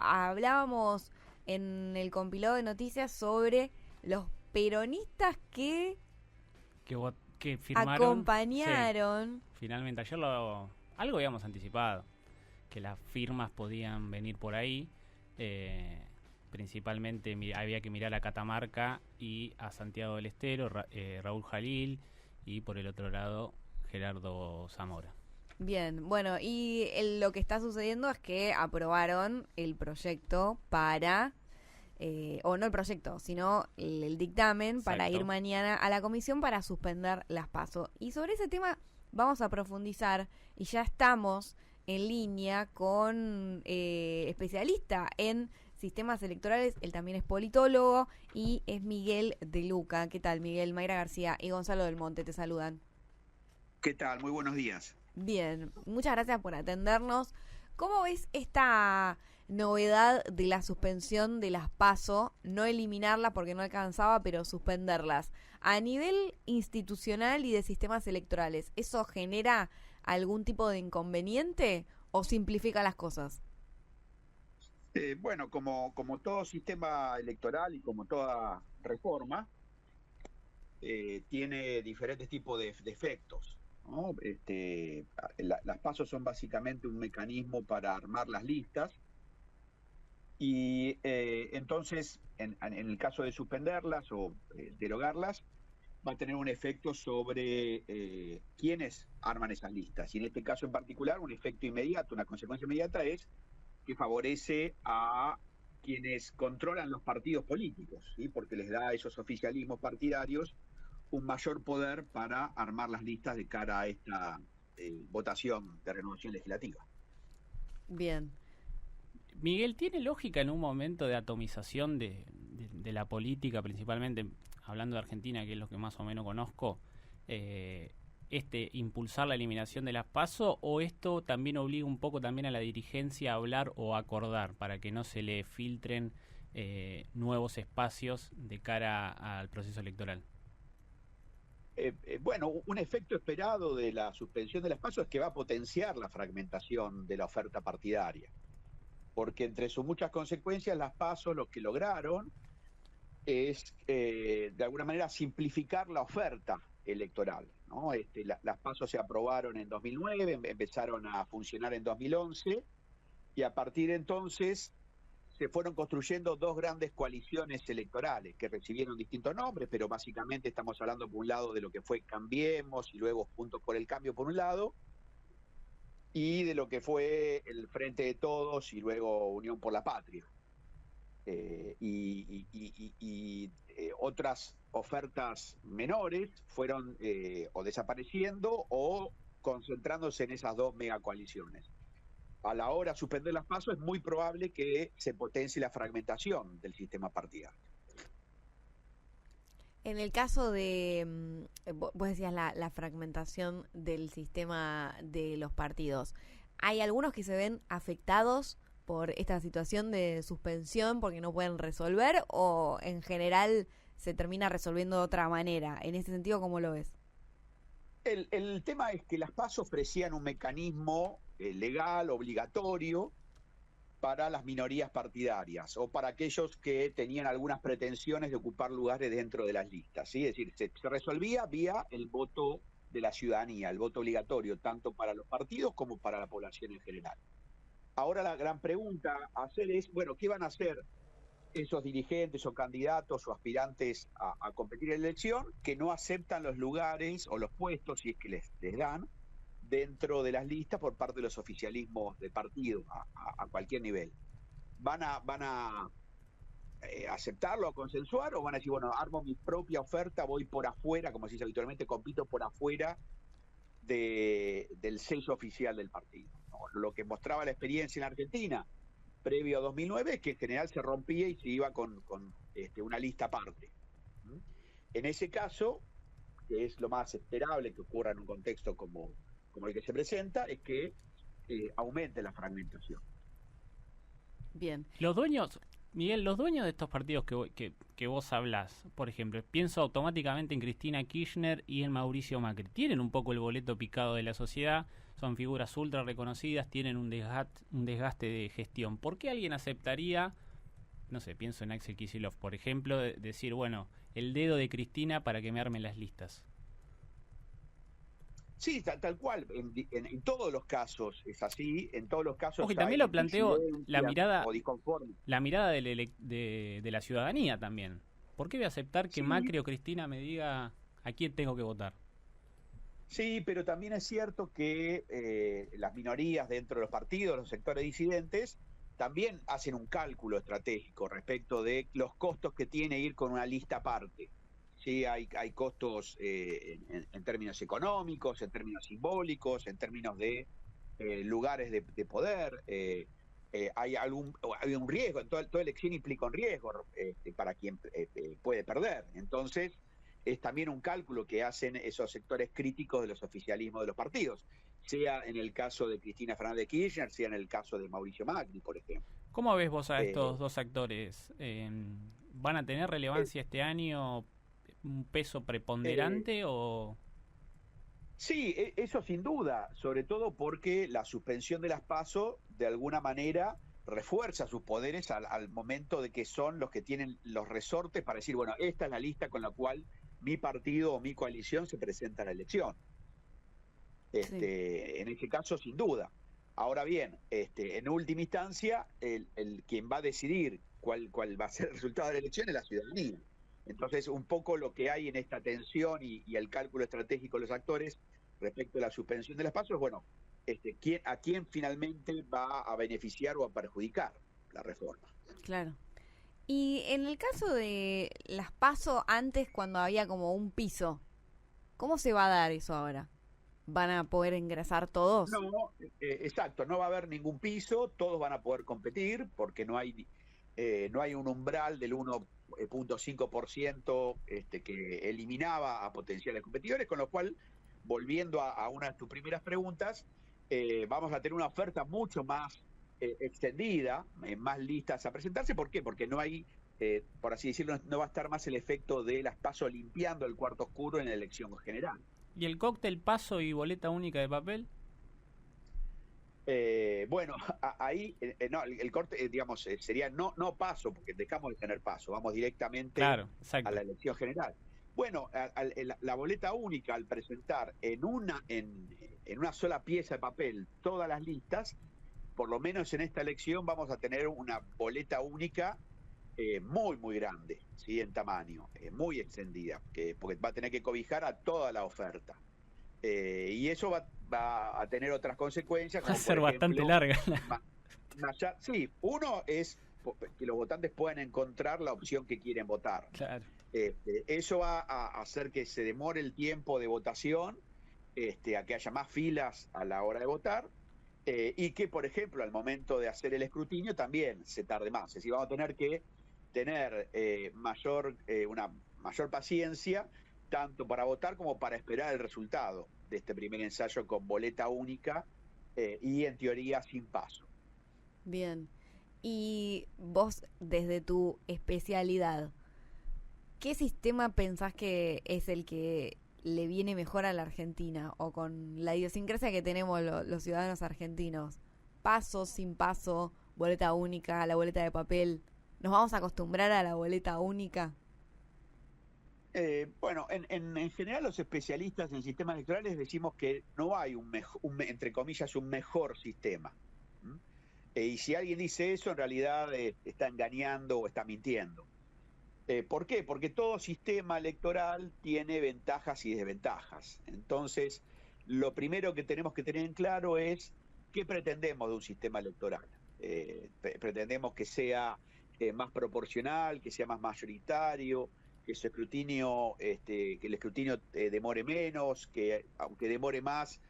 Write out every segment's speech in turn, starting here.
hablábamos en el compilado de noticias sobre los peronistas que que firmaron. Acompañaron. Sí, finalmente, ayer algo habíamos anticipado, que las firmas podían venir por ahí. Principalmente había que mirar a Catamarca y a Santiago del Estero, Raúl Jalil, y por el otro lado Gerardo Zamora. Bien, bueno, y lo que está sucediendo es que aprobaron el proyecto para, o no el proyecto, sino el dictamen. Exacto. Para ir mañana a la comisión para suspender las PASO. Y sobre ese tema vamos a profundizar y ya estamos en línea con especialista en sistemas electorales. Él también es politólogo y es Miguel de Luca. ¿Qué tal, Miguel? Mayra García y Gonzalo del Monte te saludan. ¿Qué tal? Muy buenos días. Bien, muchas gracias por atendernos. ¿Cómo ves esta novedad de la suspensión de las PASO? No eliminarlas porque no alcanzaba, pero suspenderlas. A nivel institucional y de sistemas electorales, ¿eso genera algún tipo de inconveniente o simplifica las cosas? Bueno, como todo sistema electoral y como toda reforma, tiene diferentes tipos de efectos, ¿no? Las PASO son básicamente un mecanismo para armar las listas y entonces, en el caso de suspenderlas o derogarlas, va a tener un efecto sobre quiénes arman esas listas. Y en este caso en particular, un efecto inmediato, una consecuencia inmediata es que favorece a quienes controlan los partidos políticos, ¿sí? Porque les da a esos oficialismos partidarios un mayor poder para armar las listas de cara a esta votación de renovación legislativa. Bien. Miguel, ¿tiene lógica en un momento de atomización de la política, principalmente hablando de Argentina, que es lo que más o menos conozco, impulsar la eliminación de las PASO, o esto también obliga un poco también a la dirigencia a hablar o acordar para que no se le filtren nuevos espacios de cara al proceso electoral? Bueno, un efecto esperado de la suspensión de las PASO es que va a potenciar la fragmentación de la oferta partidaria, porque entre sus muchas consecuencias las PASO lo que lograron es de alguna manera simplificar la oferta electoral, ¿no? Las PASO se aprobaron en 2009, empezaron a funcionar en 2011 y a partir de entonces se fueron construyendo dos grandes coaliciones electorales que recibieron distintos nombres, pero básicamente estamos hablando por un lado de lo que fue Cambiemos y luego Juntos por el Cambio por un lado, y de lo que fue el Frente de Todos y luego Unión por la Patria. Otras ofertas menores fueron o desapareciendo o concentrándose en esas dos megacoaliciones. A la hora de suspender las PASO es muy probable que se potencie la fragmentación del sistema partidario. En el caso de, vos decías la fragmentación del sistema de los partidos, ¿hay algunos que se ven afectados por esta situación de suspensión porque no pueden resolver, o en general se termina resolviendo de otra manera? En ese sentido, ¿cómo lo ves? El tema es que las PASO ofrecían un mecanismo legal, obligatorio, para las minorías partidarias o para aquellos que tenían algunas pretensiones de ocupar lugares dentro de las listas, ¿sí? Es decir, se resolvía vía el voto de la ciudadanía, el voto obligatorio, tanto para los partidos como para la población en general. Ahora la gran pregunta a hacer es, bueno, ¿qué van a hacer esos dirigentes o candidatos o aspirantes a competir en la elección que no aceptan los lugares o los puestos, si es que les dan, dentro de las listas por parte de los oficialismos de partido a cualquier nivel? ¿Van a aceptarlo, a consensuar, o van a decir, bueno, armo mi propia oferta, voy por afuera, como se dice habitualmente, compito por afuera del sello oficial del partido, ¿no? Lo que mostraba la experiencia en Argentina previo a 2009 es que en general se rompía y se iba con una lista aparte. En ese caso, que es lo más esperable que ocurra en un contexto como el que se presenta, es que aumente la fragmentación. Bien. Los dueños, Miguel, los dueños de estos partidos que vos hablás, por ejemplo, pienso automáticamente en Cristina Kirchner y en Mauricio Macri. Tienen un poco el boleto picado de la sociedad, son figuras ultra reconocidas, tienen un desgaste de gestión. ¿Por qué alguien aceptaría, no sé, pienso en Axel Kicillof, por ejemplo, decir, bueno, el dedo de Cristina para que me armen las listas? Sí, tal cual, en todos los casos es así, en todos los casos Ojo, y también lo hay planteo disidencias o disconformes. la mirada de la ciudadanía también. ¿Por qué voy a aceptar que Sí, Macri o Cristina me diga a quién tengo que votar? sí, pero también es cierto que las minorías dentro de los partidos, los sectores disidentes, también hacen un cálculo estratégico respecto de los costos que tiene ir con una lista aparte. Sí, hay costos en términos económicos, en términos simbólicos, en términos de lugares de poder. Hay un riesgo, toda elección implica un riesgo para quien puede perder. Entonces, es también un cálculo que hacen esos sectores críticos de los oficialismos de los partidos, sea en el caso de Cristina Fernández de Kirchner, sea en el caso de Mauricio Macri, por ejemplo. ¿Cómo ves vos a Eh, estos dos actores? ¿Van a tener eh, relevancia este año, un peso eh, preponderante o...? Sí, eso sin duda, sobre todo porque la suspensión de las PASO de alguna manera refuerza sus poderes al momento de que son los que tienen los resortes para decir, bueno, esta es la lista con la cual mi partido o mi coalición se presenta a la elección. Sí, En ese caso, sin duda. Ahora bien, en última instancia, quien va a decidir cuál va a ser el resultado de la elección es la ciudadanía. Entonces, un poco lo que hay en esta tensión y el cálculo estratégico de los actores respecto a la suspensión de las pasos es, bueno, a quién finalmente va a beneficiar o a perjudicar la reforma. claro. Y en el caso de las PASO antes cuando había como un piso, ¿cómo se va a dar eso ahora? ¿Van a poder ingresar todos? No, exacto, no va a haber ningún piso, todos van a poder competir porque no hay un umbral del 1,5% que eliminaba a potenciales competidores, con lo cual, volviendo a una de tus primeras preguntas, vamos a tener una oferta mucho más extendida, más listas a presentarse. ¿Por qué? Porque no hay, por así decirlo, no va a estar más el efecto de las PASO limpiando el cuarto oscuro en la elección general. ¿Y el cóctel paso y boleta única de papel? Bueno, ahí no, el corte, digamos, sería no paso, porque dejamos de tener paso, vamos directamente Claro, a exacto. la elección general. Bueno, la boleta única, al presentar en una sola pieza de papel todas las listas, por lo menos en esta elección vamos a tener una boleta única muy, muy grande, ¿sí? En tamaño, muy extendida, porque va a tener que cobijar a toda la oferta. Y eso va a tener otras consecuencias, Va a como por ser bastante ejemplo, larga. sí, uno es que los votantes puedan encontrar la opción que quieren votar. Claro. Eso va a hacer que se demore el tiempo de votación, a que haya más filas a la hora de votar, y que, por ejemplo, al momento de hacer el escrutinio también se tarde más. Es decir, vamos a tener que tener una mayor paciencia, tanto para votar como para esperar el resultado de este primer ensayo con boleta única y, en teoría, sin paso. Bien. Y vos, desde tu especialidad, ¿qué sistema pensás que es el que le viene mejor a la Argentina o con la idiosincrasia que tenemos los ciudadanos argentinos? Paso, sin paso, boleta única, la boleta de papel. ¿Nos vamos a acostumbrar a la boleta única? Bueno, en general los especialistas en sistemas electorales decimos que no hay entre comillas, un mejor sistema. ¿Mm? Y si alguien dice eso, en realidad está engañando o está mintiendo. ¿Por qué? Porque todo sistema electoral tiene ventajas y desventajas. Entonces, lo primero que tenemos que tener en claro es qué pretendemos de un sistema electoral. Pretendemos que sea más proporcional, que sea más mayoritario, que el escrutinio demore menos, que aunque demore más,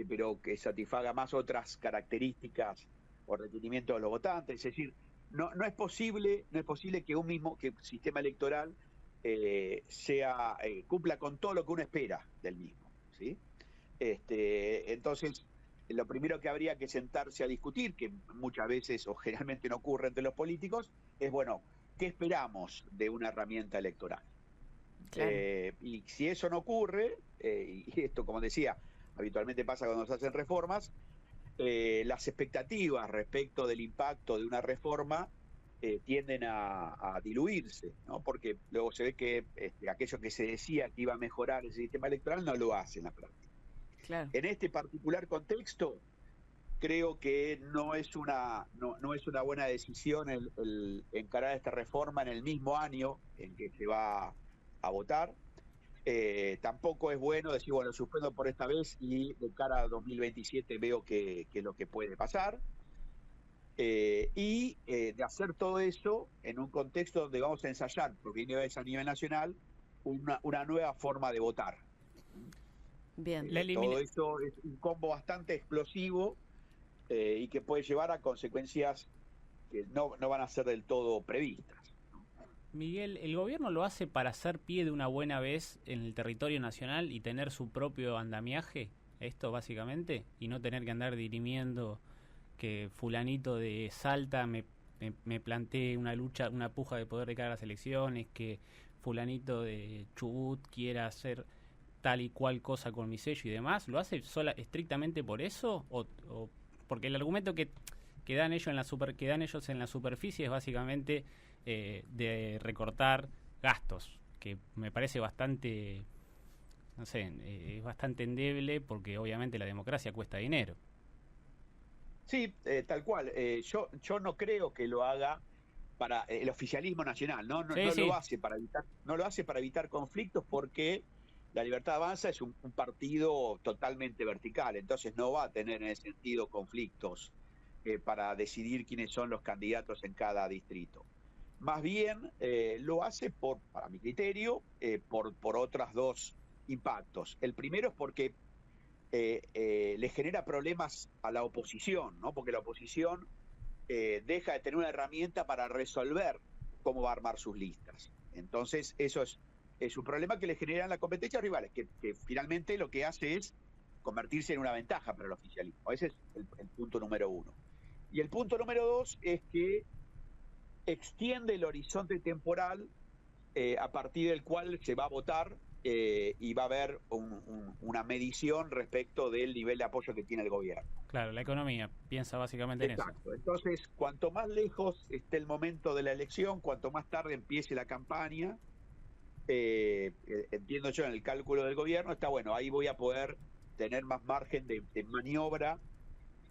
pero que satisfaga más otras características o requerimientos de los votantes. Es decir, no es posible que que un sistema electoral cumpla con todo lo que uno espera del mismo, ¿sí? Entonces, lo primero que habría que sentarse a discutir, que muchas veces o generalmente no ocurre entre los políticos, es, bueno, ¿qué esperamos de una herramienta electoral? Claro. Y si eso no ocurre, y esto, como decía, habitualmente pasa cuando se hacen reformas, las expectativas respecto del impacto de una reforma tienden a diluirse, ¿no? Porque luego se ve que aquello que se decía que iba a mejorar el sistema electoral no lo hace en la práctica. Claro. En este particular contexto, creo que no es una buena decisión el encarar esta reforma en el mismo año en que se va a votar. Tampoco es bueno decir, bueno, suspendo por esta vez y de cara a 2027 veo que es lo que puede pasar. De hacer todo eso en un contexto donde vamos a ensayar, por primera vez a nivel nacional, una nueva forma de votar. Bien. Todo eso es un combo bastante explosivo y que puede llevar a consecuencias que no van a ser del todo previstas. Miguel, ¿el gobierno lo hace para hacer pie de una buena vez en el territorio nacional y tener su propio andamiaje? Esto básicamente, y no tener que andar dirimiendo que fulanito de Salta me plantee una lucha, una puja de poder de cara a las elecciones, que fulanito de Chubut quiera hacer tal y cual cosa con mi sello y demás. ¿Lo hace estrictamente por eso? ¿O porque el argumento que dan ellos en la superficie es básicamente de recortar gastos, que me parece bastante, no sé, es bastante endeble, porque obviamente la democracia cuesta dinero. Sí, tal cual. Yo no creo que lo haga para el oficialismo nacional, ¿no? Sí, No sí. lo hace para evitar conflictos, porque la Libertad Avanza es un partido totalmente vertical, entonces no va a tener en ese sentido conflictos para decidir quiénes son los candidatos en cada distrito. Más bien lo hace para mi criterio, por otras dos impactos. El primero es porque le genera problemas a la oposición, ¿no? Porque la oposición deja de tener una herramienta para resolver cómo va a armar sus listas. Entonces, eso es un problema que le generan la competencia a rivales, que finalmente lo que hace es convertirse en una ventaja para el oficialismo. Ese es el punto número uno. Y el punto número dos es que extiende el horizonte temporal a partir del cual se va a votar y va a haber una medición respecto del nivel de apoyo que tiene el gobierno. Claro, la economía piensa básicamente en eso. Exacto. Entonces, cuanto más lejos esté el momento de la elección, cuanto más tarde empiece la campaña, entiendo yo en el cálculo del gobierno, está bueno, ahí voy a poder tener más margen de maniobra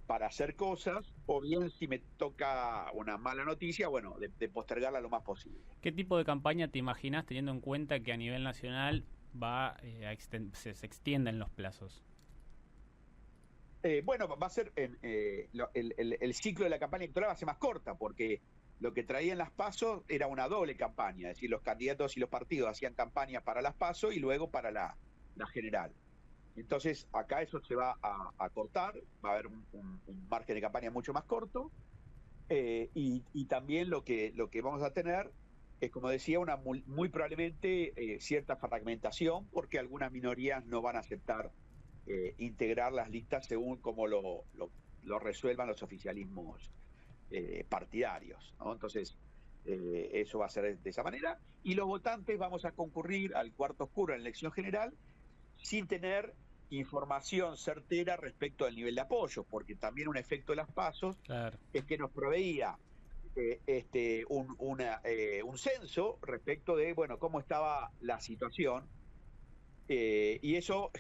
para hacer cosas, o bien si me toca una mala noticia, bueno, de postergarla lo más posible. ¿Qué tipo de campaña te imaginas teniendo en cuenta que a nivel nacional se extienden los plazos? Bueno, va a ser el ciclo de la campaña electoral va a ser más corta, porque lo que traían las PASO era una doble campaña, es decir, los candidatos y los partidos hacían campañas para las PASO y luego para la general. Entonces, acá eso se va a cortar, va a haber un margen de campaña mucho más corto, y también lo que vamos a tener es, como decía, una muy probablemente cierta fragmentación, porque algunas minorías no van a aceptar integrar las listas según como lo resuelvan los oficialismos partidarios, ¿no? Entonces, eso va a ser de esa manera, y los votantes vamos a concurrir al cuarto oscuro en la elección general sin tener información certera respecto al nivel de apoyo, porque también un efecto de las PASO Claro. es que nos proveía un censo respecto de, bueno, cómo estaba la situación, y eso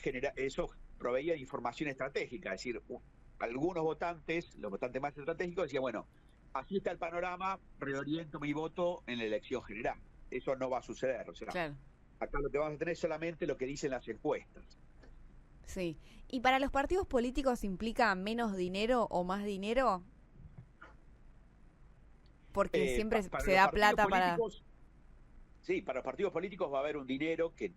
proveía información estratégica, es decir, algunos votantes, los votantes más estratégicos, decían, bueno, así está el panorama, reoriento mi voto en la elección general. Eso no va a suceder, o sea, Claro. acá lo que vamos a tener es solamente lo que dicen las encuestas. Sí. ¿Y para los partidos políticos implica menos dinero o más dinero? Porque siempre se da plata para... Sí, para los partidos políticos va a haber un dinero que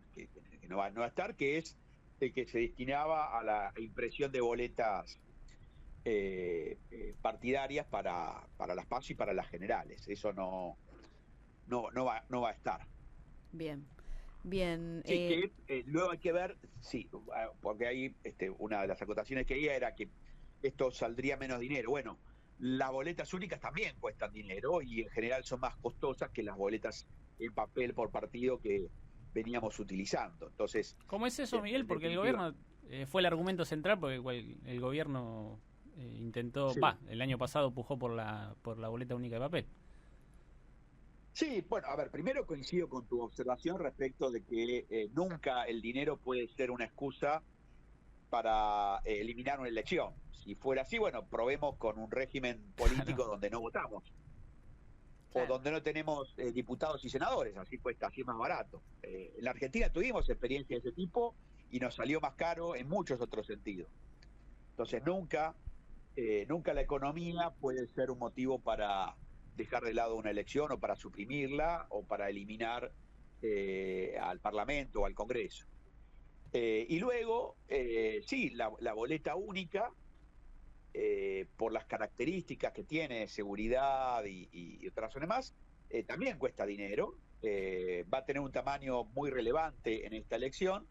no va a estar, que es el que se destinaba a la impresión de boletas partidarias para las PASO y para las generales. Eso no va a estar. Bien. Bien. Sí, que luego hay que ver, sí, porque ahí una de las acotaciones que había era que esto saldría menos dinero. Bueno, las boletas únicas también cuestan dinero y en general son más costosas que las boletas en papel por partido que veníamos utilizando. Entonces, ¿Cómo es eso, Miguel? en Porque el definitiva, gobierno fue el argumento central, porque el gobierno intentó, sí. el año pasado pujó por la boleta única de papel. Sí, bueno, a ver, primero coincido con tu observación respecto de que nunca el dinero puede ser una excusa para eliminar una elección. Si fuera así, bueno, probemos con un régimen político Claro. donde no votamos o Claro. donde no tenemos diputados y senadores, así cuesta, así es más barato. En la Argentina tuvimos experiencia de ese tipo y nos salió más caro en muchos otros sentidos. Entonces nunca la economía puede ser un motivo para dejar de lado una elección o para suprimirla o para eliminar al Parlamento o al Congreso. Y luego, sí, la boleta única, por las características que tiene, seguridad y otras razones más, también cuesta dinero, va a tener un tamaño muy relevante en esta elección,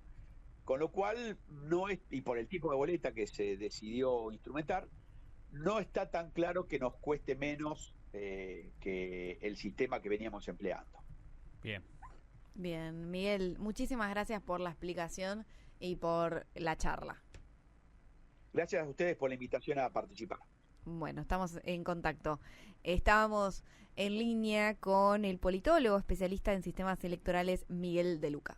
con lo cual no es, y por el tipo de boleta que se decidió instrumentar, no está tan claro que nos cueste menos que el sistema que veníamos empleando. Bien. Bien, Miguel, muchísimas gracias por la explicación y por la charla. Gracias a ustedes por la invitación a participar. Bueno, estamos en contacto. Estábamos en línea con el politólogo especialista en sistemas electorales Miguel De Luca.